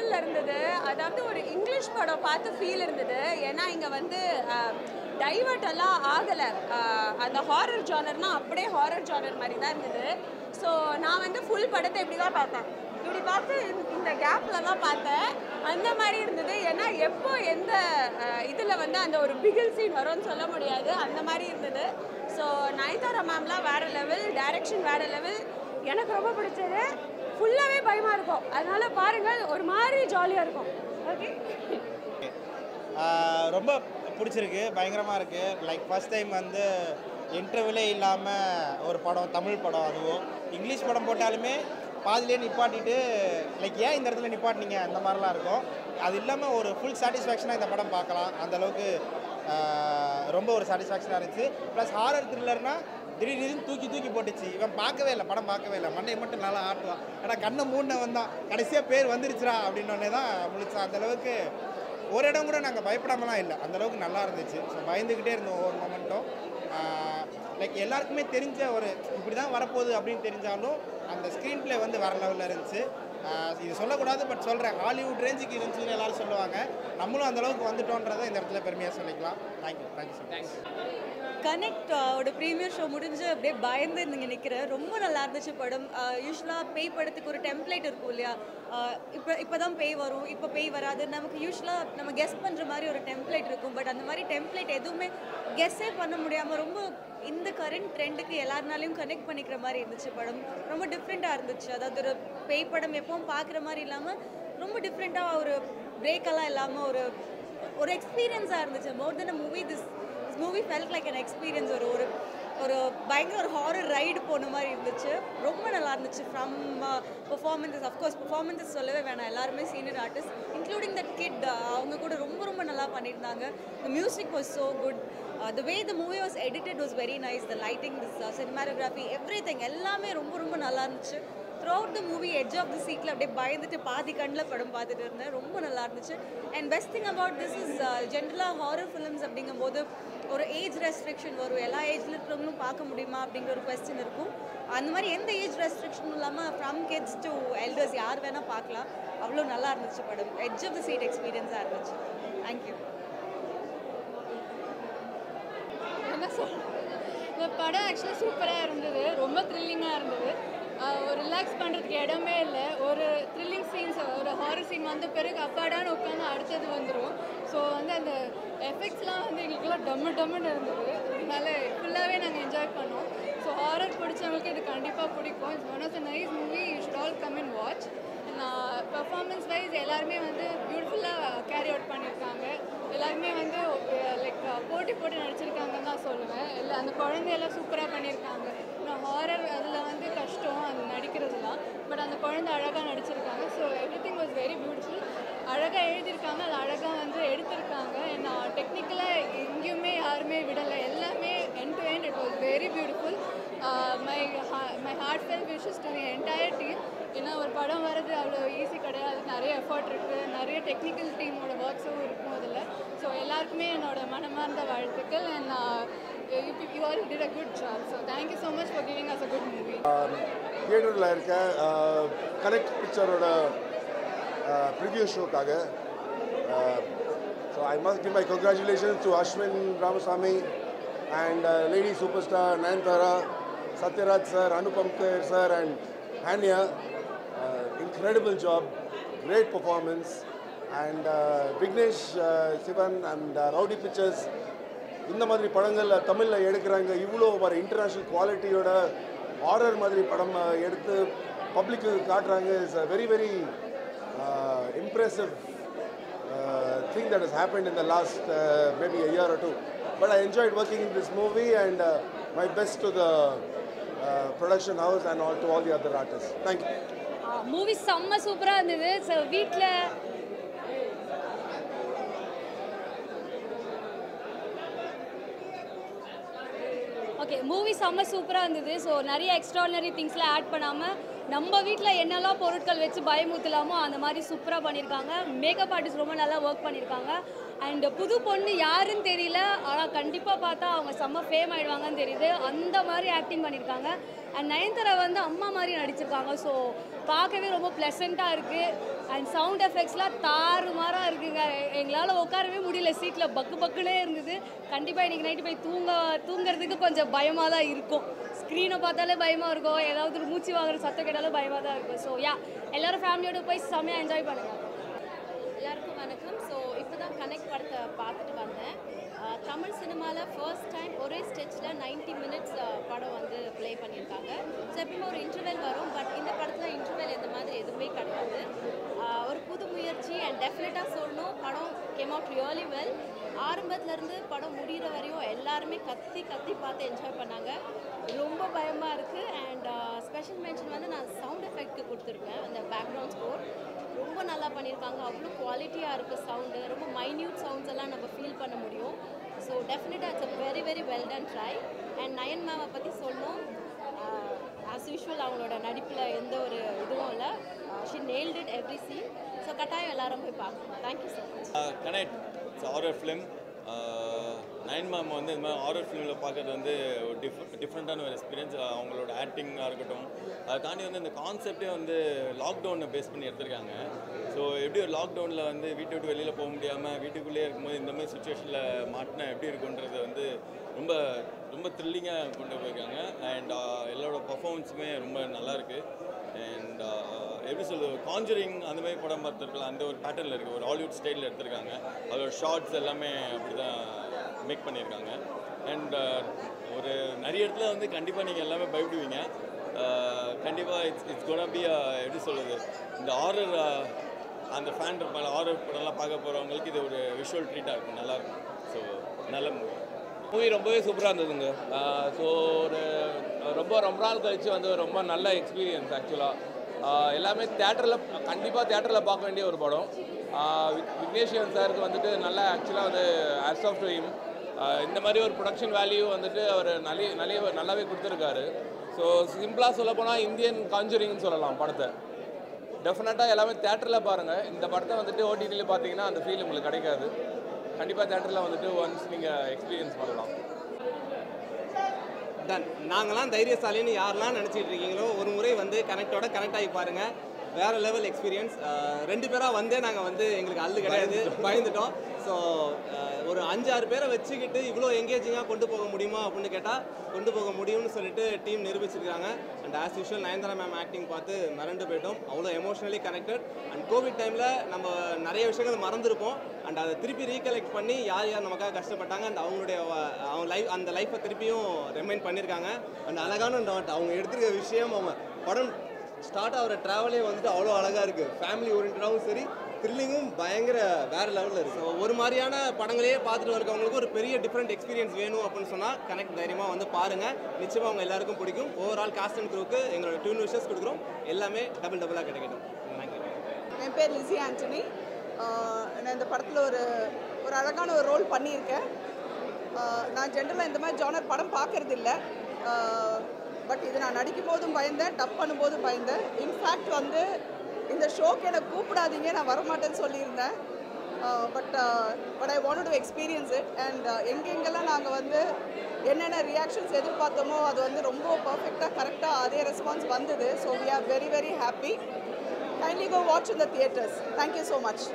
லெவலில் இருந்தது. அதாவது ஒரு இங்கிலீஷ் படம் பார்த்து ஃபீல் இருந்தது. ஏன்னா இங்கே வந்து டைவர்ட் எல்லாம் ஆகலை. அந்த ஹாரர் ஜானர்னால் அப்படியே ஹாரர் ஜானர் மாதிரி தான் இருந்தது. ஸோ நான் வந்து ஃபுல் படத்தை இப்படி தான் பார்த்தேன். இப்படி பார்த்து இந்த கேப்பில் தான் பார்த்தேன். அந்த மாதிரி இருந்தது. ஏன்னா எப்போ எந்த இதில் வந்து அந்த ஒரு பிகில் சீன் வரும்னு சொல்ல முடியாது. அந்த மாதிரி இருந்தது. ஸோ நயன்தாரா மேம்லாம் வேறு லெவல், டைரக்ஷன் வேறு லெவல். எனக்கு ரொம்ப பிடிச்சது. ஃபுல்லாகவே பயமாக இருக்கும். அதனால் பாருங்கள், ஒரு மாதிரி ஜாலியாக இருக்கும். ஓகே, ரொம்ப பிடிச்சிருக்கு, பயங்கரமாக இருக்குது. லைக் ஃபஸ்ட் டைம் வந்து இன்டர்வியூலே இல்லாமல் ஒரு படம், தமிழ் படம், அதுவும் இங்கிலீஷ் படம் போட்டாலுமே பாதிலே நிப்பாட்டிட்டு லைக் ஏன் இந்த இடத்துல நிப்பாட்டினீங்க அந்த மாதிரிலாம் இருக்கும். அது இல்லாமல் ஒரு ஃபுல் சாட்டிஸ்ஃபேக்ஷனாக இந்த படம் பார்க்கலாம். அந்தளவுக்கு ரொம்ப ஒரு சாட்டிஸ்ஃபேக்ஷனாக இருந்துச்சு. ப்ளஸ் ஹாரர் த்ரில்லர்னால் திடீர்னு தூக்கி போட்டுச்சு. இவன் பார்க்கவே இல்லை, படம் பார்க்கவே இல்லை, மண்டையை மட்டும் நல்லா ஆட்டுவான். ஆனால் கண்ணை மூடினவன் தான் கடைசியாக பேர் வந்துருச்சுரா அப்படின்னோடனே தான் முழிச்சான். அந்தளவுக்கு ஒரு இடம் கூட நாங்கள் பயப்படாமலாம் இல்லை, அந்தளவுக்கு நல்லா இருந்துச்சு. ஸோ பயந்துக்கிட்டே இருந்தோம் ஒவ்வொரு மொமெண்ட்டும். லைக் எல்லாருக்குமே தெரிஞ்ச ஒரு இப்படி தான் வரப்போகுது அப்படின்னு தெரிஞ்சாலும் அந்த ஸ்க்ரீன் ப்ளே வந்து வேறு லெவலில் இருந்துச்சு. இது சொல்லக்கூடாது, பட் சொல்கிறேன், ஹாலிவுட் ரேஞ்சுக்கு இருந்துச்சுன்னு எல்லோரும் சொல்லுவாங்க. நம்மளும் அந்தளவுக்கு வந்துட்டோன்றதை இந்த இடத்துல பெருமையாக சொல்லிக்கலாம். Thank you so much. கனெக்ட் ஓட ப்ரீமியர் ஷோ முடிஞ்சு அப்படியே பயந்து இங்கே நிற்கிறேன். ரொம்ப நல்லா இருந்துச்சு படம். யூஸ்வலாக பேய் படத்துக்கு ஒரு டெம்ப்ளேட் இருக்கும் இல்லையா, இப்போ தான் பேய் வரும், இப்போ பேய் வராது, நமக்கு யூஸ்வலாக நம்ம கெஸ் பண்ணுற மாதிரி ஒரு டெம்ப்ளேட் இருக்கும். பட் அந்த மாதிரி டெம்ப்ளேட் எதுவுமே கெஸ்ஸே பண்ண முடியாமல் ரொம்ப இந்த கரண்ட் ட்ரெண்டுக்கு எல்லாருனாலையும் கனெக்ட் பண்ணிக்கிற மாதிரி இருந்துச்சு படம். ரொம்ப டிஃப்ரெண்ட்டாக இருந்துச்சு. அதாவது ஒரு பேய் படம் எப்பவும் பார்க்குற மாதிரி இல்லாமல் ரொம்ப டிஃப்ரெண்ட்டாக ஒரு பிரேக்கெல்லாம் இல்லாமல் ஒரு எக்ஸ்பீரியன்ஸாக இருந்துச்சு. More than a movie, this movie felt like an experience. ஒரு பயங்கர ஒரு ஹாரர் ரைடு போன மாதிரி இருந்துச்சு. ரொம்ப நல்லா இருந்துச்சு. ஃப்ரம் பெர்ஃபார்மன்ஸஸ், அஃப்கோர்ஸ் பெர்ஃபார்மன்ஸஸ் சொல்லவே வேணாம், எல்லாருமே senior artist including that kid, அவங்க கூட ரொம்ப நல்லா பண்ணியிருந்தாங்க. The music was so good. The way the movie was edited was very nice. The lighting, this cinematography, everything எல்லாமே ரொம்ப நல்லா இருந்துச்சு. Throughout the movie edge of the சீட்டில் அப்படியே பயந்துட்டு பாதி கண்ணில் படம் பார்த்துட்டு இருந்தேன். ரொம்ப நல்லா இருந்துச்சு. And best thing about this is ஜென்ரலாக ஹாரர் ஃபிலிம்ஸ் அப்படிங்கும்போது ஒரு ஏஜ் ரெஸ்ட்ரிக்ஷன் வரும். எல்லா ஏஜில் இருக்கிறவங்களும் பார்க்க முடியுமா அப்படிங்கிற ஒரு கொஸ்டின் இருக்கும். அந்த மாதிரி எந்த ஏஜ் ரெஸ்ட்ரிக்ஷனும் இல்லாமல் ஃப்ரம் கிட்ஸ் டு எல்டர்ஸ் யார் வேணால் பார்க்கலாம். அவ்வளோ நல்லா இருந்துச்சு படம். எட்ஜ் ஆஃப் த சீட் எக்ஸ்பீரியன்ஸாக இருந்துச்சு. தேங்க்யூ. என்ன சொல்கிறேன், இந்த படம் ஆக்சுவலாக சூப்பராக இருந்தது. ரொம்ப த்ரில்லிங்காக இருந்தது. ஒரு ரிலாக்ஸ் பண்ணுறதுக்கு இடமே இல்லை. ஒரு த்ரில்லிங் சீன்ஸ், ஒரு ஹாரர் சீன் வந்த பிறகு அப்பாடான்னு உட்காந்து அடுத்தது வந்துடும். ஸோ வந்து அந்த எஃபெக்ட்ஸ்லாம் வந்து எங்களுக்குலாம் டம்முன்னு இருந்தது. அதனால ஃபுல்லாகவே நாங்கள் என்ஜாய் பண்ணோம். ஸோ ஹாரர் பிடிச்சவங்களுக்கு இது கண்டிப்பாக பிடிக்கும். It's one of the nice movie. You should all come and watch. Performance wise எல்லாருமே வந்து பியூட்டிஃபுல்லாக கேரி அவுட் பண்ணியிருக்காங்க. எல்லாருமே வந்து லைக் போட்டி நடிச்சிருக்காங்கன்னு தான் சொல்லுவேன். இல்லை, அந்த குழந்தையெல்லாம் சூப்பராக பண்ணியிருக்காங்க. ஹாரர் அதில் வந்து கஷ்டம் அது நடிக்கிறதுலாம், பட் அந்த குழந்தை அழகாக நடிச்சிருக்காங்க. So every thing was very beautiful. அழகாக எழுதியிருக்காங்க, அது அழகாக வந்து எடுத்திருக்காங்க. நான் டெக்னிக்கலாக எங்கேயுமே யாருமே விடலை. எல்லாமே end to end it was very beautiful. My heartfelt wishes to the entire team. ஏன்னா ஒரு படம் வர்றது அவ்வளோ ஈஸி கிடையாது. நிறைய எஃபர்ட் இருக்குது, நிறைய டெக்னிக்கல் டீமோட ஒர்க்ஸும் இருக்கும் அதில். ஸோ எல்லாருக்குமே என்னோட மனமார்ந்த வாழ்த்துக்கள். And you all did a good job. So thank you so much for giving us a good movie. தியேட்டரில் இருக்க கனெக்ட் பிக்சரோட ப்ரிவ்யூ ஷோக்காக so I must give my congratulations to Ashwin Ramasamy and lady super star Nayanthara, Sathyaraj sir, Anupam Kher sir and Hania. Incredible job, great performance. And Vignesh Shivan and Rowdy Pictures இந்த மாதிரி படங்கள் தமிழில் எடுக்கிறாங்க. இவ்வளோ ஒரு இன்டர்நேஷ்னல் குவாலிட்டியோட ஹாரர் மாதிரி படம் எடுத்து பப்ளிக்கு காட்டுறாங்க. It's a very very impressive thing that has happened in the last maybe a year or two. But I enjoyed working in this movie, and my best to the production house and to all the other artists. Thank you. Movie செம்ம சூப்பராக இருந்தது. So வீட்டில் movie செம்ம சூப்பராக இருந்தது. So நிறைய extraordinary திங்ஸ்லாம் add பண்ணாமல் நம்ம வீட்டில் என்னெல்லாம் பொருட்கள் வச்சு பயமுறுத்தலாமோ அந்த மாதிரி சூப்பராக பண்ணியிருக்காங்க. மேக்கப் ஆர்டிஸ்ட் ரொம்ப நல்லா ஒர்க் பண்ணியிருக்காங்க. அண்ட் புது பொண்ணு யாருன்னு தெரியல, ஆனால் கண்டிப்பாக பார்த்தா அவங்க செம்ம ஃபேம் ஆகிடுவாங்கன்னு தெரியுது. அந்த மாதிரி ஆக்டிங் பண்ணியிருக்காங்க. அண்ட் நயன்தாரா வந்து அம்மா மாதிரி நடிச்சிருக்காங்க. ஸோ பார்க்கவே ரொம்ப ப்ளசண்ட்டாக இருக்குது. அண்ட் சவுண்ட் எஃபெக்ட்ஸ்லாம் தாறுமாறாக இருக்குங்க. எங்களால் உட்காரவே முடியல, சீட்டில் பக்குனே இருந்தது. கண்டிப்பாக இன்றைக்கி நைட்டு போய் தூங்குறதுக்கு கொஞ்சம் பயமாக தான் இருக்கும். ஸ்க்ரீனை பார்த்தாலே பயமாக இருக்கும், ஏதாவது ஒரு மூச்சு வாங்குற சத்தம் கேட்டாலும் பயமாக தான் இருக்கும். ஸோ எல்லோரும் ஃபேமிலியோடு போய் செம்மையாக என்ஜாய் பண்ணுங்கள். எல்லாருக்கும் வணக்கம். ஸோ இப்போ தான் கனெக்ட் படத்தை பார்த்துட்டு வந்தேன். தமிழ் சினிமாவில் ஃபர்ஸ்ட் டைம் ஒரே ஸ்டெச்சில் 90 மினிட்ஸ் படம் வந்து ப்ளே பண்ணியிருக்காங்க. ஸோ எப்பயுமே ஒரு இன்டர்வெல் வரும், பட் இந்த படத்தில் இன்டர்வெல் இந்த மாதிரி எதுவுமே கிடையாது. ஒரு புது முயற்சி அண்ட் டெஃபினட்டாக சொல்லணும், படம் கேம் அவுட் ரியலி வெல். ஆரம்பத்துலேருந்து படம் முடிகிற வரையும் எல்லாருமே கத்தி பார்த்து என்ஜாய் பண்ணாங்க. ரொம்ப பயமாக இருக்குது. அண்ட் ஸ்பெஷல் மென்ஷன் வந்து நான் சவுண்ட் எஃபெக்ட்க்கு கொடுத்துருக்கேன். அந்த பேக்ரவுண்ட் ஸ்கோர் ரொம்ப நல்லா பண்ணியிருக்காங்க. அவ்வளோ குவாலிட்டியாக இருக்குது சவுண்டு. ரொம்ப மைன்யூட் சவுண்ட்ஸ் எல்லாம் நம்ம ஃபீல் பண்ண முடியும். ஸோ டெஃபினட்டாக it's a very very well done try. And Nayan மேமை பற்றி சொல்லணும், ஆஸ் யூஷுவல் அவங்களோட நடிப்பில் எந்த ஒரு இதுவும் இல்லை. She nailed it every scene. So கட்டாயம் எல்லாரும் போய் பார்க்கணும். Thank you so much. Connect it's horror film. Nayan ma'am வந்து இந்த மாதிரி ஹாரர் ஃபிலிமில் பார்க்குறது வந்து ஒரு டிஃப்ரெண்ட்டான ஒரு எக்ஸ்பீரியன்ஸ். அவங்களோட ஆக்டிங்காக இருக்கட்டும், அதை தாண்டி வந்து இந்த கான்செப்டே வந்து லாக்டவுனை பேஸ் பண்ணி எடுத்திருக்காங்க. ஸோ எப்படி ஒரு லாக்டவுனில் வந்து வீட்டை விட்டு வெளியில் போக முடியாமல் வீட்டுக்குள்ளேயே இருக்கும்போது இந்த மாதிரி சுச்சுவேஷனில் மாட்டினா எப்படி இருக்குன்றது வந்து ரொம்ப ரொம்ப த்ரில்லிங்காக கொண்டு போயிருக்காங்க. அண்ட் எல்லாரோட பர்ஃபார்மன்ஸுமே ரொம்ப நல்லாயிருக்கு. அண்ட் எப்படி சொல்கிறது, கான்ஜரிங் அந்த மாதிரி படம் பார்த்துருக்கலாம், அந்த ஒரு பேட்டர்னில் இருக்குது, ஒரு ஹாலிவுட் ஸ்டைலில் எடுத்திருக்காங்க. அதோட ஷார்ட்ஸ் எல்லாமே அப்படி தான் மேக் பண்ணியிருக்காங்க. அண்ட் ஒரு நிறைய இடத்துல வந்து கண்டிப்பாக நீங்கள் எல்லாமே பயப்படுவீங்க. கண்டிப்பாக இட்ஸ் கோனா பி எப்படி சொல்கிறது, இந்த ஹாரர் அந்த ஃபேன் இருப்பாங்க, ஹாரர் படம்லாம் பார்க்க போகிறவங்களுக்கு இது ஒரு விஷுவல் ட்ரீட்டாக இருக்கும், நல்லாயிருக்கும். ஸோ நல்ல மூவி ரொம்பவே சூப்பராக இருந்ததுங்க. ஸோ ஒரு ரொம்ப நாள் கழித்து வந்து ரொம்ப நல்ல எக்ஸ்பீரியன்ஸ். ஆக்சுவலாக எல்லாமே கண்டிப்பாக தேட்டரில் பார்க்க வேண்டிய ஒரு படம். விக்னேஷன் சாருக்கு வந்துட்டு நல்லா ஆக்சுவலாக வந்து ஆஸ் ஆஃப் டு ஹிம் இந்த மாதிரி ஒரு ப்ரொடக்ஷன் வேல்யூ வந்துட்டு அவர் நல்லாவே கொடுத்துருக்காரு. ஸோ சிம்பிளாக சொல்லப்போனால் இந்தியன் கான்ஜரிங்னு சொல்லலாம் படத்தை. டெஃபினட்டாக எல்லாமே தேட்டரில் பாருங்கள். இந்த படத்தை வந்துட்டு ஓடிடியில் பார்த்தீங்கன்னா அந்த ஃபீல் உங்களுக்கு கிடைக்காது. கண்டிப்பாக தேட்டரில் வந்துட்டு ஒன்ஸ் நீங்கள் எக்ஸ்பீரியன்ஸ் பண்ணலாம். நாங்களாம் தைரியசாலின்னு யாரெல்லாம் நினச்சிட்டு இருக்கீங்களோ ஒரு முறை வந்து கனெக்ட் ஆகி பாருங்கள். வேறு லெவல் எக்ஸ்பீரியன்ஸ். 2 பேராக வந்தே நாங்கள் வந்து எங்களுக்கு அல்லு கிடையாது, பயந்துட்டோம். ஸோ ஒரு 5-6 பேரை வச்சுக்கிட்டு இவ்வளோ எங்கேஜிங்காக கொண்டு போக முடியுமா அப்படின்னு கேட்டால் கொண்டு போக முடியும்னு சொல்லிட்டு டீம் நிரூபிச்சிருக்காங்க. And as usual Nayanthara ma'am acting பார்த்து மறந்து போயிட்டோம். அவ்வளோ எமோஷ்னலி கனெக்டட். அண்ட் கோவிட் டைமில் நம்ம நிறைய விஷயங்கள் மறந்துருப்போம். அண்ட் அதை திருப்பி ரீகலெக்ட் பண்ணி யார் நமக்காக கஷ்டப்பட்டாங்க அண்ட் அந்த லைஃப்பை திருப்பியும் ரிமைண்ட் பண்ணியிருக்காங்க. அண்ட் அழகான நாட் அவங்க எடுத்துருக்க விஷயம், அவங்க படம் ஸ்டார்ட் ஆகிற ட்ராவலே வந்துட்டு அவ்வளோ அழகாக இருக்குது. ஃபேமிலி ஓரியன்டாகவும் சரி, த்ரில்லிங்கும் பயங்கர வேறு லெவலில் இருக்குது. ஸோ ஒரு மாதிரியான படங்களையே பார்த்துட்டு இருக்கவங்களுக்கு ஒரு பெரிய டிஃப்ரெண்ட் எக்ஸ்பீரியன்ஸ் வேணும் அப்படின்னு சொன்னால் கனெக்ட் தைரியமாக வந்து பாருங்கள். நிச்சயமாக அவங்க எல்லாருக்கும் பிடிக்கும். ஓவரால் காஸ்ட் அண்ட் க்ரூவுக்கு எங்களோட 2 விஷஸ் கொடுக்குறோம். எல்லாமே டபுளாக கிடைக்கட்டும். தேங்க்யூ. என் பேர் லிஸி ஆண்டனி. நான் இந்த படத்தில் ஒரு அழகான ஒரு ரோல் பண்ணியிருக்கேன். நான் ஜென்ரலாக இந்த மாதிரி ஜானர் படம் பார்க்குறது இல்லை. பட் இது நான் நடிக்கும் போதும் பயந்தேன், டப் பண்ணும்போதும் பயந்தேன். இன்ஃபேக்ட் வந்து இந்த ஷோக்கு என்னை கூப்பிடாதீங்க, நான் வரமாட்டேன்னு சொல்லியிருந்தேன். But I want to experience it. And எங்கெங்கெல்லாம் நாங்கள் வந்து என்னென்ன ரியாக்ஷன்ஸ் எதிர்பார்த்தோமோ அது வந்து ரொம்ப பர்ஃபெக்டாக கரெக்டாக அதே ரெஸ்பான்ஸ் வந்தது. So we are very very happy. Kindly go watch in the theatres. Thank you so much.